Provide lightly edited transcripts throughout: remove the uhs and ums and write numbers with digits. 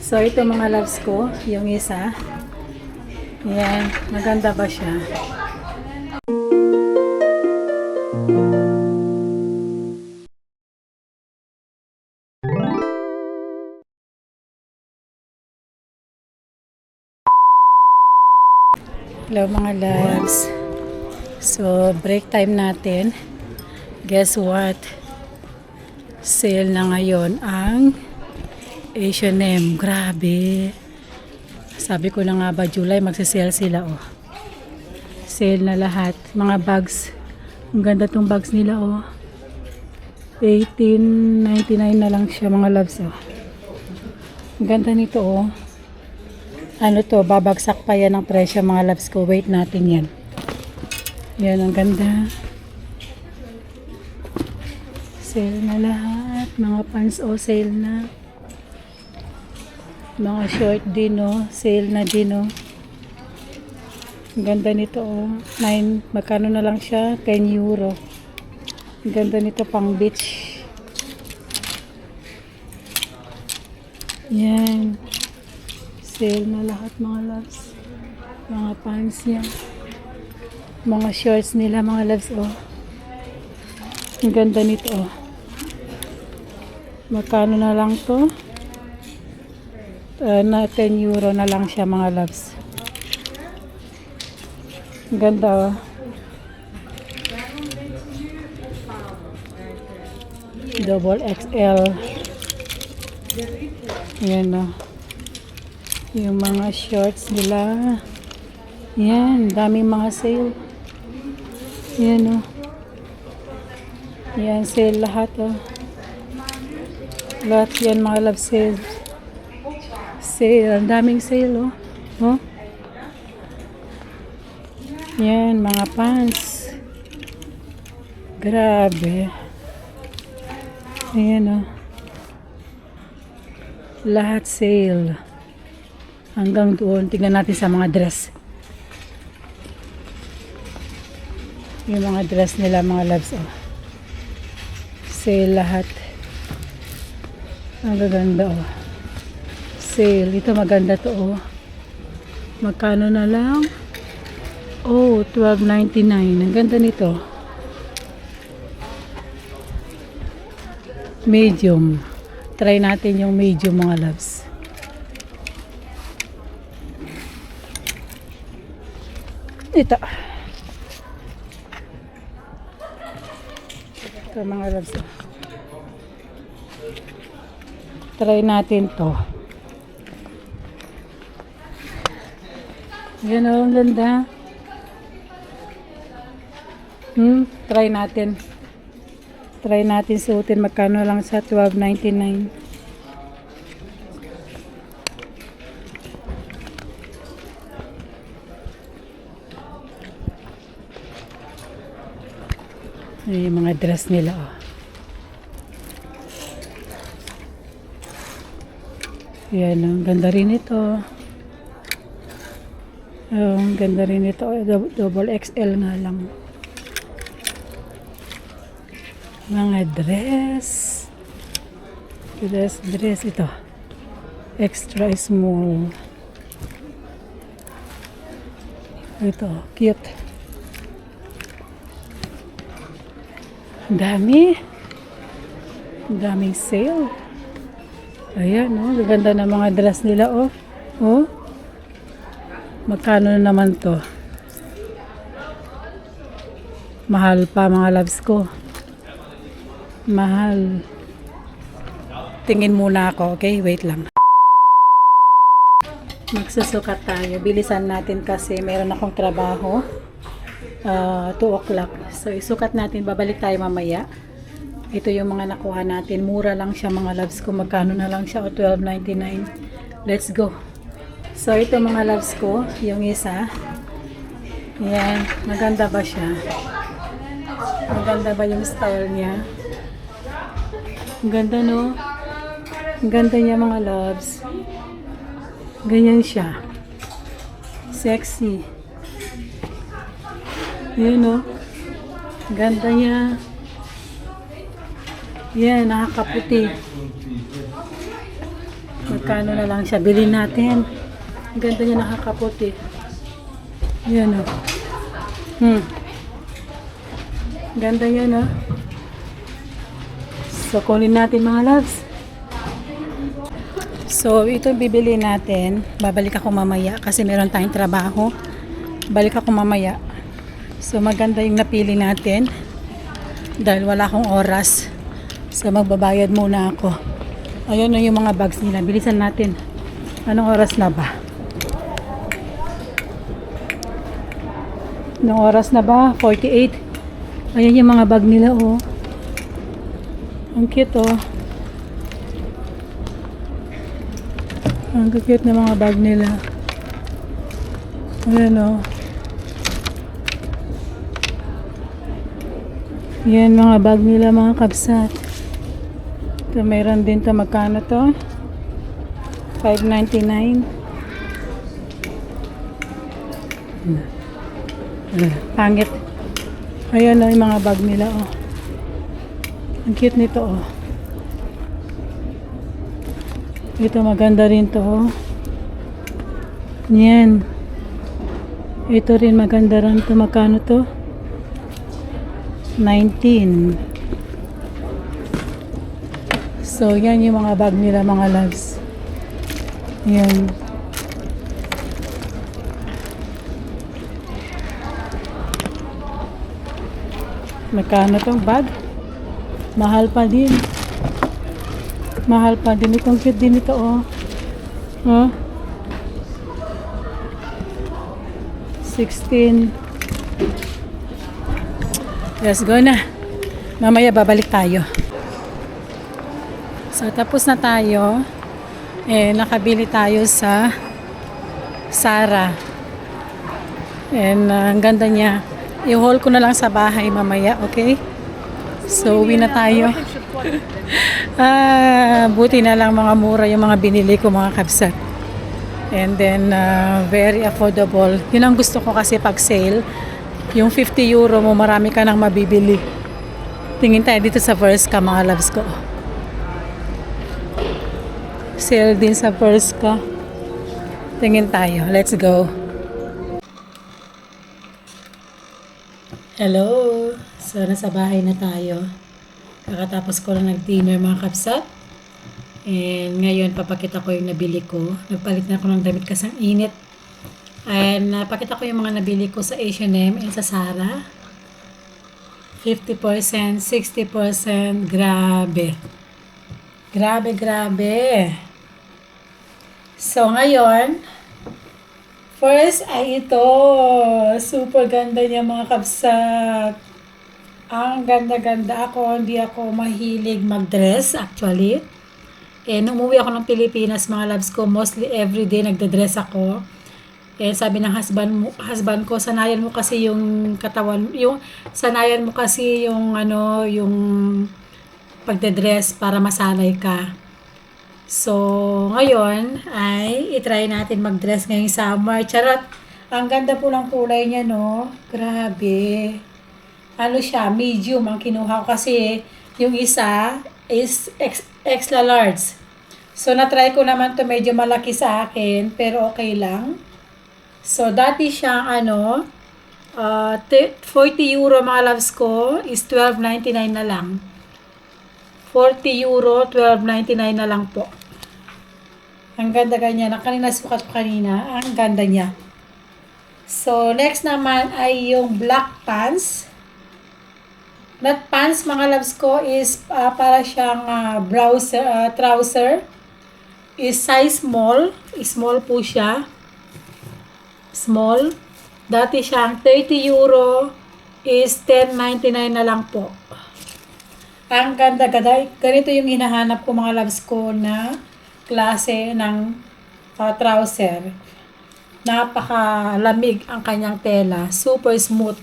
So, ito mga loves ko, yung isa. Yan, maganda ba siya? Hello mga loves. So, break time natin. Guess what? Sale na ngayon ang H&M. Grabe. Sabi ko na nga ba, July magsisale sila, oh. Sale na lahat. Mga bags. Ang ganda tong bags nila, oh. 18.99 na lang siya, mga loves, oh. Ang ganda nito, oh. Ano to, babagsak pa yan ang presyo, mga loves ko. Wait natin yan. Yan, ang ganda. Sale na lahat. Mga pants, oh, sale na. Mga short din, oh. Sale na din, oh. Ang ganda nito, oh. 9, magkano na lang siya? 10 euro. Ang ganda nito, pang beach. Yan. Sale na lahat, mga loves. Mga pants yan. Mga shorts nila, mga loves, oh. Ang ganda nito, oh. Magkano na lang to? Na 10 euro na lang siya, mga loves. Ang ganda, oh. Double XL. Yan, oh. Yung mga shorts nila. Yan, daming mga sale. Yan, oh. Yan, sale lahat, oh. Lahat yan, mga love, sale. Sale, ang daming sale, oh. Oh. Yan, mga pants. Grabe. Ayan, oh. Lahat sale. Hanggang doon, tingnan natin sa mga dress. Yung mga dress nila, mga loves, oh. Sale lahat. Ang gaganda, oh. Sale. Ito maganda to, oh. Magkano na lang? Oh, $12.99. Ang ganda nito. Medium. Try natin yung medium, mga loves. Ito. Ito, mga loves. Try natin to. Yan, oh, ang ganda. Try natin. Try natin suotin. Magkano lang sa $12.99. Yung mga dress nila, oh. Yan, oh. Ganda rin ito. Oh, ganda rin ito. Double XL nga lang. Mga dress. Dress ito. Extra small. Ito, cute. Dami. Daming sale. Ayan, oh. Ganda ng mga dress nila, oh. Oh. Magkano na naman to? Mahal pa, mga loves ko. Mahal. Tingin muna ako, okay? Wait lang. Magsusukat tayo. Bilisan natin kasi meron akong trabaho. 2 o'clock. So, isukat natin. Babalik tayo mamaya. Ito yung mga nakuha natin. Mura lang siya, mga loves ko. Magkano na lang siya? O, $12.99. Let's go. So, ito mga loves ko. Yung isa. Yan. Maganda ba siya? Maganda ba yung style niya? Ang ganda, no? Ang ganda niya, mga loves. Ganyan siya. Sexy. Yun, no? Ganda niya. Yan, nakakaputi. Magkano na lang siya. Bilhin natin. Ang ganda niya, nakakaputi. Yan o. Ganda niya, no? So, kunin natin mga loves. So, ito bibili natin. Babalik ako mamaya kasi meron tayong trabaho. Balik ako mamaya. So, maganda yung napili natin. Dahil wala akong oras. So, magbabayad muna ako. Ayun na yung mga bags nila. Bilisan natin. Anong oras na ba? Anong oras na ba? 48. Ayan yung mga bag nila, oh. Ang cute, oh. Ang cute na mga bag nila. Ayan, oh. Yan mga bag nila, mga kabsat. Ito, mayroon din to. Magkano to? $5.99. Pangit. Ayan na yung mga bag nila, oh. Ang cute nito, oh. Ito, maganda rin to, oh. Yan. Ito rin, maganda rin to. Magkano to? 19. So, yan yung mga bag nila, mga loves. Yan. Magkano tong bag? Mahal pa din. Mahal pa din. Itong cute din ito, oh. Huh? 16. Let's go na. Mamaya babalik tayo. So, tapos na tayo. Nakabili tayo sa Zara. Ang ganda niya. I-haul ko na lang sa bahay mamaya, okay? So, uwi na tayo. Buti na lang mga mura yung mga binili ko, mga kabsat. And then, very affordable. Yun ang gusto ko kasi pag sale. Yung 50 euro mo, marami ka nang mabibili. Tingin tayo dito sa Bershka, mga loves ko. Sale din sa Bershka. Tingin tayo. Let's go. Hello. So, nasa bahay na tayo. Kakatapos ko lang nag-dinner, mga kapsat. And ngayon, papakita ko yung nabili ko. Nagpalit na ako ng damit kasi ang init. And napakita ko yung mga nabili ko sa H&M and sa Zara. 50%, 60%. Grabe. Grabe, grabe. So, ngayon, first ay ito. Super ganda niya, mga kabsat. Ang ganda-ganda ako. Hindi ako mahilig mag-dress, actually. Nung umuwi ako ng Pilipinas, mga loves ko, mostly everyday nagda-dress ako. Sabi ng husband ko, sanayan mo kasi yung katawan, sanayan mo kasi yung pagda-dress para masanay ka. So, ngayon ay itry natin mag-dress ngayong summer. Charot! Ang ganda po ng kulay niya, no? Grabe. Ano siya? Medium ang kinuha ko kasi yung isa is extra large. So, na-try ko naman to medyo malaki sa akin, pero okay lang. So, dati siyang 40 euro, mga loves ko, is 12.99 na lang. 40 euro, 12.99 na lang po. Ang ganda ganyan. Kanina sukat ko kanina. Ang ganda niya. So, next naman ay yung black pants. That pants, mga loves ko, is para siyang trouser. Is size small. Small po siya. Small. Dati siyang 30 euro is 10.99 na lang po. Ang ganda-ganda. Ganito yung hinahanap ko, mga loves ko, na klase ng trouser. Napakalamig ang kanyang tela. Super smooth.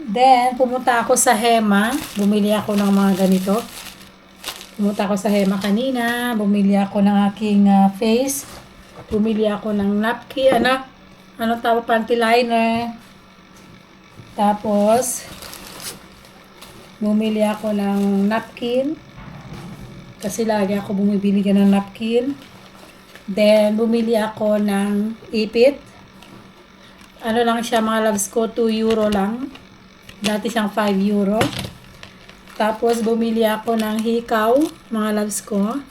Then, pumunta ako sa Hema. Bumili ako ng mga ganito. Pumunta ako sa Hema kanina. Bumili ako ng aking face. Bumili ako ng napkin. Ano tawag? Panty liner. Tapos, bumili ako ng napkin. Kasi lagi ako bumibili ng napkin. Then, bumili ako ng ipit. Ano lang siya mga loves ko, 2 euro lang. Dati siyang 5 euro. Tapos, bumili ako ng hikaw, mga loves ko.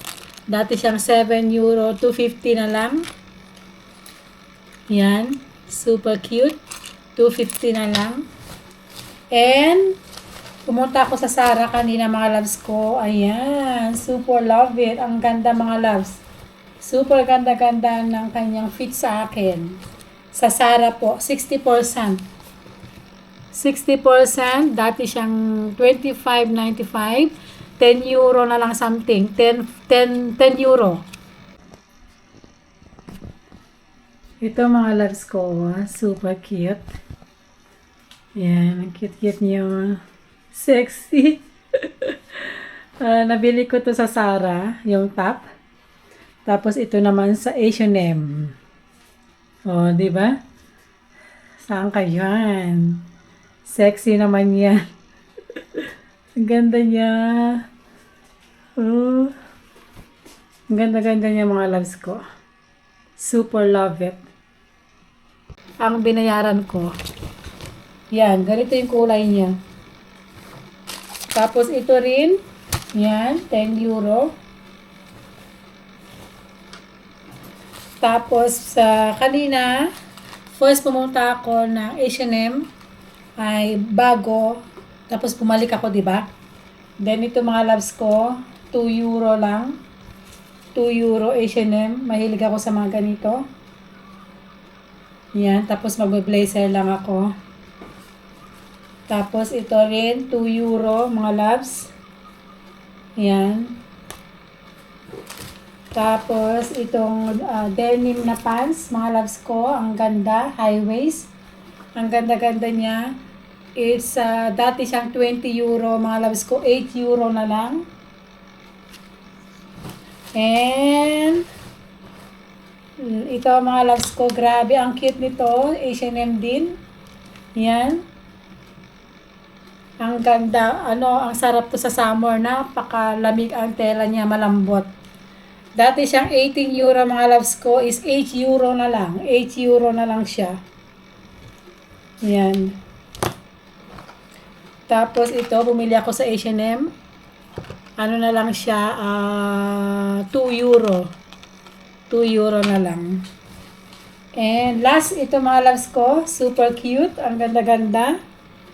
Dati siyang 7 euro, 2.50 na lang. Yan. Super cute. 2.50 na lang. And, pumunta ako sa Zara kanina mga loves ko. Ayan. Super love it. Ang ganda mga loves. Super ganda-ganda ng kanyang fit sa akin. Sa Zara po, 60%. 60%. Dati siyang 25.95. 10 euro na lang something. 10 euro. Ito mga loves ko, super cute. Yan, ang cute-cute niyo. Sexy. Nabili ko to sa Zara, yung top. Tapos ito naman sa H&M. Oh, di ba? Saan kayo yan? Sexy naman yan. Ang ganda niya. Oh. Ang ganda-ganda niya mga loves ko. Super love it. Ang binayaran ko. Yan, ganito yung kulay niya. Tapos ito rin. Yan, 10 euro. Tapos sa kanina, first pumunta ako ng H&M ay bago. Tapos pumalik ako, di ba? Then ito mga loves ko, 2 euro lang. 2 euro H&M. Mahilig ako sa mga ganito. Yan, tapos magbe-blazer lang ako. Tapos ito rin, 2 euro mga loves. Yan. Tapos, itong denim na pants, mga loves ko, ang ganda, high waist. Ang ganda-ganda niya. It's, dati siyang 20 euro, mga loves ko, 8 euro na lang. And, ito mga loves ko, grabe, ang cute nito, H&M din. Yan. Ang ganda, ang sarap to sa summer, napakalamig ang tela niya, malambot. Dati siyang 18 euro mga loves ko is 8 euro na lang. 8 euro na lang siya. Yan. Tapos ito, bumili ako sa H&M. Ano na lang siya, 2 euro. 2 euro na lang. And last, ito mga loves ko, super cute. Ang ganda-ganda.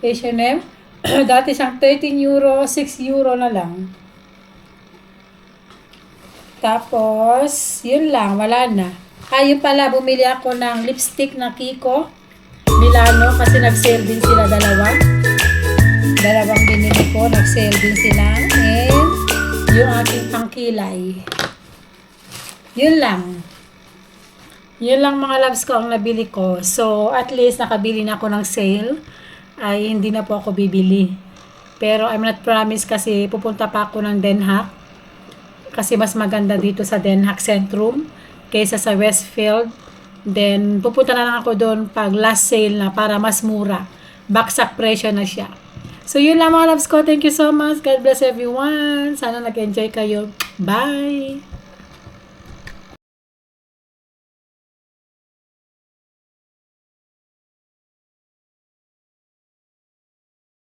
H&M. Dati siyang 13 euro, 6 euro na lang. Tapos, yun lang, wala na. Yun pala, bumili ako ng lipstick na Kiko Milano kasi nag-sale din sila dalawa. Dalawang binili ko, nag-sale din sila. And, yung aking pangkilay. Yun lang. Yun lang mga loves ko ang nabili ko. So, at least nakabili na ako ng sale. Ay, hindi na po ako bibili. Pero, I'm not promise kasi pupunta pa ako ng Den Haag. Kasi mas maganda dito sa Den Haag Centrum kaysa sa Westfield. Then, pupunta na lang ako doon pag last sale na para mas mura. Baksak presyo na siya. So, yun lang mga loves ko. Thank you so much. God bless everyone. Sana nag-enjoy kayo. Bye!